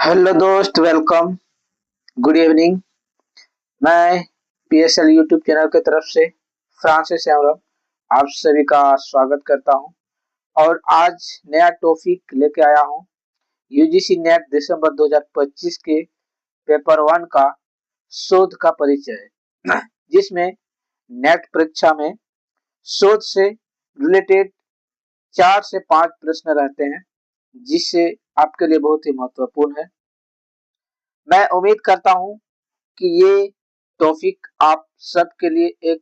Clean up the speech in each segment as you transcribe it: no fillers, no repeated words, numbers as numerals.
Hello दोस्त, welcome. Good evening. मैं PSL YouTube channel की तरफ से फ्रांसिस एवरम आप सभी का स्वागत करता हूं। और आज नया टॉपिक लेके आया हूं। यूजीसी नेट दिसंबर 2025 के पेपर वन का शोध का परिचय, जिसमें नेट परीक्षा में शोध से रिलेटेड 4 से 5 प्रश्न रहते हैं, जिससे आपके लिए बहुत ही महत्वपूर्ण है। मैं उम्मीद करता हूं कि ये टॉपिक आप सबके लिए एक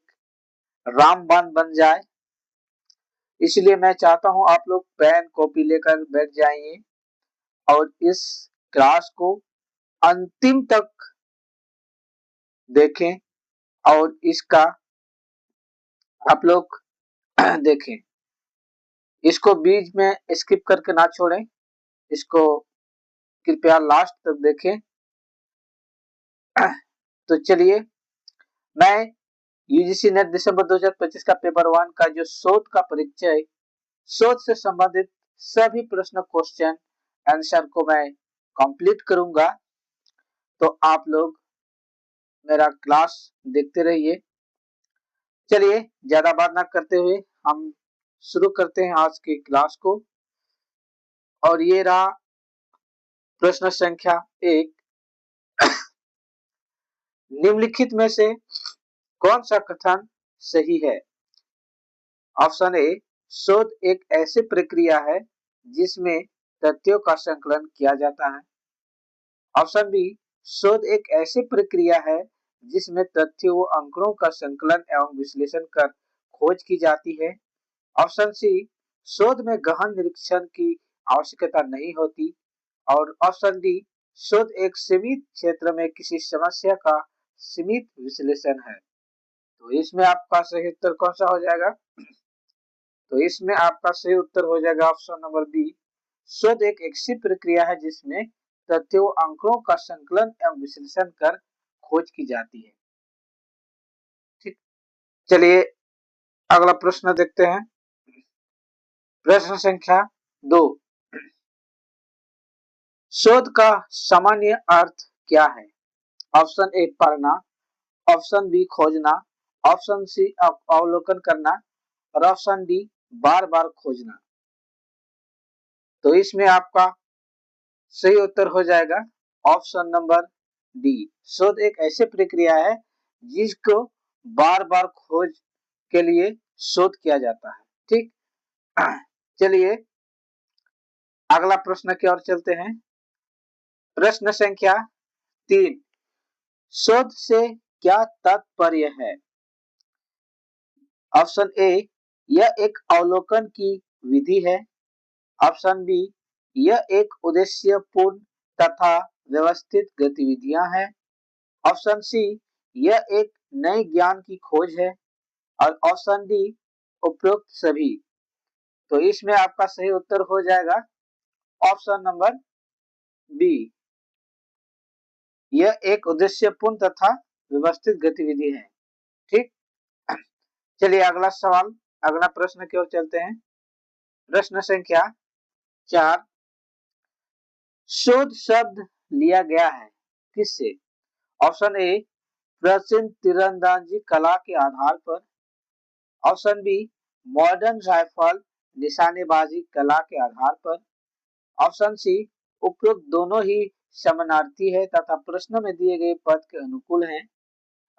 रामबाण बन जाए। इसलिए मैं चाहता हूं आप लोग पेन कॉपी लेकर बैठ जाइए और इस क्लास को अंतिम तक देखें और इसका आप लोग देखें। इसको बीच में स्किप करके ना छोड़ें, इसको कृपया लास्ट तक देखें। तो चलिए, मैं यूजीसी नेट दिसंबर 2025 का पेपर वन का जो शोध का परिचय, शोध से संबंधित सभी प्रश्न क्वेश्चन आंसर को मैं कंप्लीट करूंगा। तो आप लोग मेरा क्लास देखते रहिए। चलिए, ज्यादा बात ना करते हुए हम शुरू करते हैं आज की क्लास को। और ये रहा प्रश्न संख्या 1। निम्नलिखित में से कौन सा कथन सही है? ऑप्शन ए, शोध एक ऐसी प्रक्रिया है जिसमें तथ्यों का संकलन किया जाता है। ऑप्शन बी, शोध एक ऐसी प्रक्रिया है जिसमें तथ्यों व आंकड़ों का संकलन एवं विश्लेषण कर खोज की जाती है। ऑप्शन सी, शोध में गहन निरीक्षण की आवश्यकता नहीं होती। और ऑप्शन डी, शोध एक सीमित क्षेत्र में किसी समस्या का सीमित विश्लेषण है। तो इसमें आपका सही उत्तर कौन सा हो जाएगा? तो इसमें आपका सही उत्तर हो जाएगा ऑप्शन नंबर बी, शोध एक ऐसी प्रक्रिया है जिसमें तथ्यों आंकड़ों का संकलन एवं विश्लेषण कर खोज की जाती है। ठीक, चलिए अगला प्रश्न देखते हैं। प्रश्न संख्या 2। शोध का सामान्य अर्थ क्या है? ऑप्शन ए, पढ़ना। ऑप्शन बी, खोजना। ऑप्शन सी, अवलोकन करना। और ऑप्शन डी, बार बार खोजना। तो इसमें आपका सही उत्तर हो जाएगा ऑप्शन नंबर डी, शोध एक ऐसी प्रक्रिया है जिसको बार बार खोज के लिए शोध किया जाता है। ठीक, चलिए अगला प्रश्न की ओर चलते हैं। प्रश्न संख्या 3। शोध से क्या तात्पर्य है? ऑप्शन ए, यह एक अवलोकन की विधि है। ऑप्शन बी, यह एक उद्देश्यपूर्ण तथा व्यवस्थित गतिविधियां हैं। ऑप्शन सी, यह एक नए ज्ञान की खोज है। और ऑप्शन डी, उपरोक्त सभी। तो इसमें आपका सही उत्तर हो जाएगा ऑप्शन नंबर बी, यह एक उद्देश्यपूर्ण तथा व्यवस्थित गतिविधि है। ठीक, चलिए अगला सवाल, अगला प्रश्न की ओर चलते हैं। प्रश्न संख्या 4। शोध शब्द लिया गया है किससे? ऑप्शन ए, प्राचीन तीरंदाजी कला के आधार पर। ऑप्शन बी, मॉडर्न राइफल निशानेबाजी कला के आधार पर। ऑप्शन सी, उपरोक्त दोनों ही समानार्थी है तथा प्रश्न में दिए गए पद के अनुकूल हैं।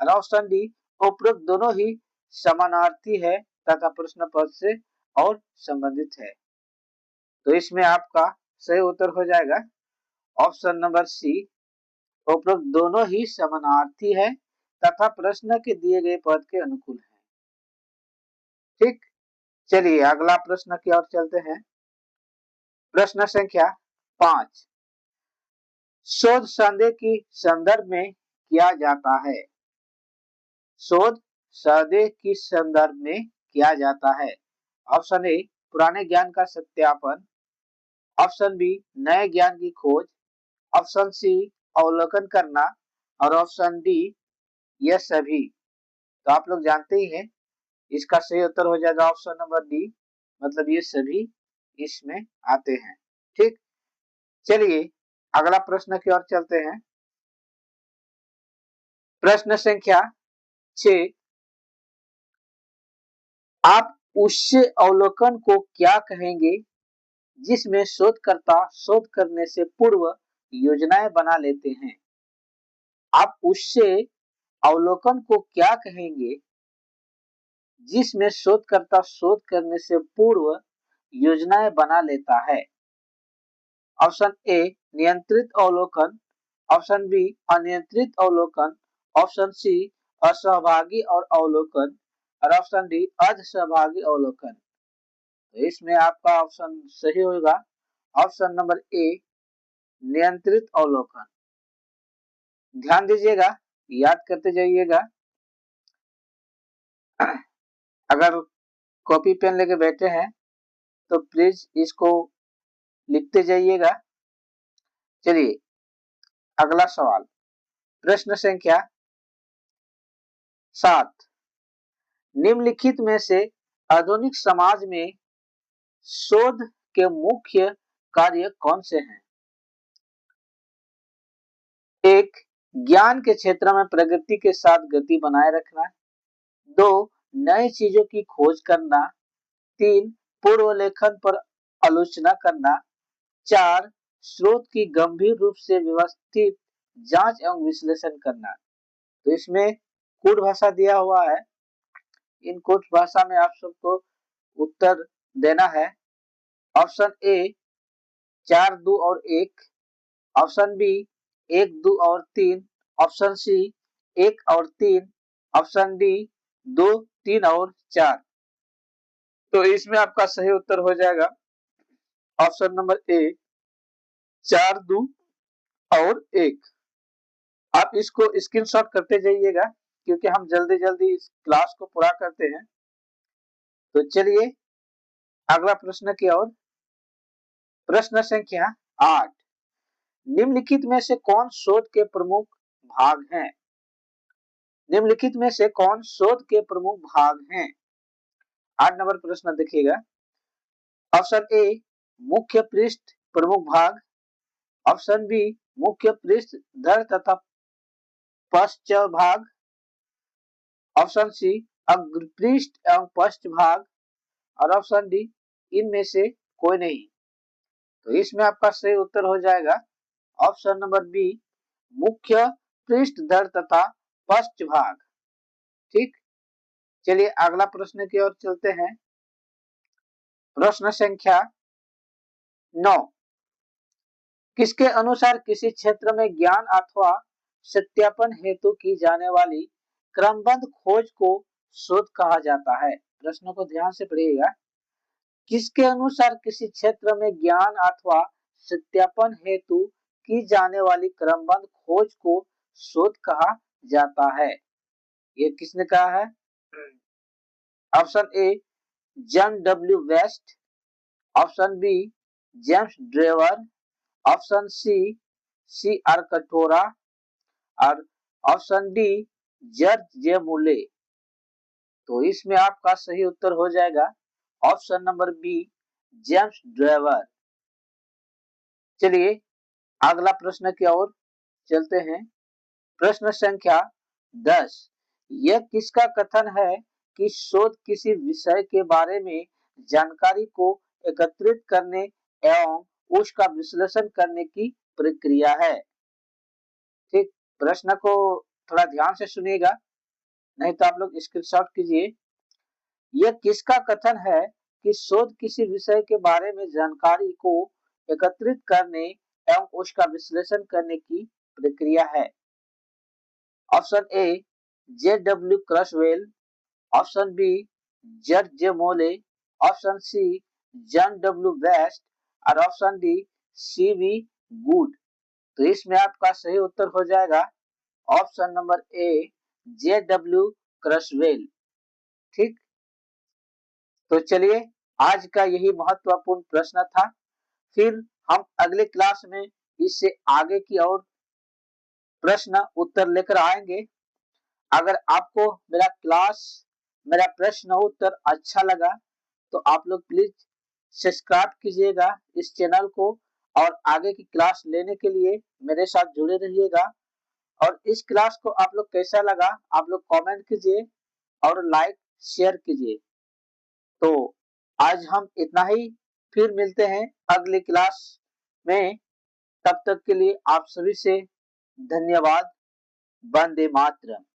और ऑप्शन डी, उपरोक्त दोनों ही समानार्थी है तथा प्रश्न पद से और संबंधित है। तो इसमें आपका सही उत्तर हो जाएगा ऑप्शन नंबर सी, उपरोक्त दोनों ही समानार्थी है तथा प्रश्न के दिए गए पद के अनुकूल है। ठीक, चलिए अगला प्रश्न की ओर चलते हैं। प्रश्न संख्या 5। शोध संदेह की संदर्भ में किया जाता है। शोध संदेह की संदर्भ में किया जाता है। ऑप्शन ए, पुराने ज्ञान का सत्यापन। ऑप्शन बी, नए ज्ञान की खोज। ऑप्शन सी, अवलोकन करना। और ऑप्शन डी, यह सभी। तो आप लोग जानते ही हैं, इसका सही उत्तर हो जाएगा ऑप्शन नंबर डी, मतलब ये सभी इसमें आते हैं। ठीक, चलिए अगला प्रश्न की ओर चलते हैं। प्रश्न संख्या 6, आप उस अवलोकन को क्या कहेंगे जिसमें शोधकर्ता शोध करने से पूर्व योजनाएं बना लेते हैं? आप उससे अवलोकन को क्या कहेंगे जिसमें शोधकर्ता शोध करने से पूर्व योजनाएं बना लेता है? ऑप्शन ए नियंत्रित अवलोकन, ऑप्शन बी अनियंत्रित अवलोकन, ऑप्शन सी असहभागी और अवलोकन और ऑप्शन डी अर्धसहभागी अवलोकन। तो इसमें आपका ऑप्शन सही होगा ऑप्शन नंबर ए नियंत्रित अवलोकन। ध्यान दीजिएगा, याद करते जाइएगा। अगर कॉपी पेन लेके बैठे हैं तो प्लीज इसको लिखते जाइएगा। चलिए अगला सवाल, प्रश्न संख्या 7, निम्नलिखित में से आधुनिक समाज में शोध के मुख्य कार्य कौन से हैं? एक, ज्ञान के क्षेत्र में प्रगति के साथ गति बनाए रखना। 2, नई चीजों की खोज करना। 3, पूर्व लेखन पर आलोचना करना। 4, स्रोत की गंभीर रूप से व्यवस्थित जांच एवं विश्लेषण करना। तो इसमें कूट भाषा दिया हुआ है, इन कूट भाषा में आप सबको उत्तर देना है। ऑप्शन ए 4, 2 और 1, ऑप्शन बी 1, 2 और 3, ऑप्शन सी 1 और 3, ऑप्शन डी 2, 3 और 4। तो इसमें आपका सही उत्तर हो जाएगा ऑप्शन नंबर ए 4, 2 और 1। आप इसको स्क्रीनशॉट करते जाइएगा क्योंकि हम जल्दी जल्दी इस क्लास को पूरा करते हैं। तो चलिए अगला प्रश्न की ओर। प्रश्न संख्या 8, निम्नलिखित में से कौन शोध के प्रमुख भाग हैं? निम्नलिखित में से कौन शोध के प्रमुख भाग हैं? 8 नंबर प्रश्न देखिएगा। ऑप्शन ए मुख्य पृष्ठ प्रमुख भाग, ऑप्शन बी मुख्य पृष्ठ धर तथा पश्च भाग, ऑप्शन सी अग्रपृष्ठ एवं पश्च भाग और ऑप्शन डी इनमें से कोई नहीं। तो इसमें आपका सही उत्तर हो जाएगा ऑप्शन नंबर बी मुख्य पृष्ठ धर तथा पश्च भाग। ठीक, चलिए अगला प्रश्न की ओर चलते हैं। प्रश्न संख्या 9, किसके अनुसार किसी क्षेत्र में ज्ञान अथवा सत्यापन हेतु की जाने वाली क्रमबद्ध खोज को शोध कहा जाता है? प्रश्न को ध्यान से पढ़िएगा। किसके अनुसार किसी क्षेत्र में ज्ञान अथवा सत्यापन हेतु की जाने वाली क्रमबद्ध खोज को शोध कहा जाता है? ये किसने कहा है? Option A John W West, option B James Drever, option C R कटोरा और ऑप्शन डी जॉर्ज जे मूले। तो इसमें आपका सही उत्तर हो जाएगा option number B James Drever. चलिए अगला प्रश्न की ओर चलते हैं। प्रश्न संख्या 10, यह किसका कथन है कि शोध किसी विषय के बारे में जानकारी को एकत्रित करने एवं उसका विश्लेषण करने की प्रक्रिया है? ठीक, प्रश्न को थोड़ा ध्यान से सुनिएगा, नहीं तो आप लोग स्क्रीनशॉट कीजिए। यह किसका कथन है कि शोध किसी विषय के बारे में जानकारी को एकत्रित करने एवं उसका विश्लेषण करने की प्रक्रिया है? Option A J W Creswell, option B George J Mouly, option C John W Best और option D C V Good. तो इसमें आपका सही उत्तर हो जाएगा option number A J W Creswell. ठीक, तो चलिए आज का यही महत्वपूर्ण प्रश्न था। फिर हम अगले क्लास में इससे आगे की और प्रश्न उत्तर लेकर आएंगे। अगर आपको मेरा प्रश्न उत्तर अच्छा लगा तो आप लोग प्लीज सब्सक्राइब कीजिएगा इस चैनल को और आगे की क्लास लेने के लिए मेरे साथ जुड़े रहिएगा। और इस क्लास को आप लोग कैसा लगा आप लोग कमेंट कीजिए और लाइक शेयर कीजिए। तो आज हम इतना ही, फिर मिलते हैं अगली क्लास में। तब तक के लिए आप सभी से धन्यवाद। वंदे मातरम।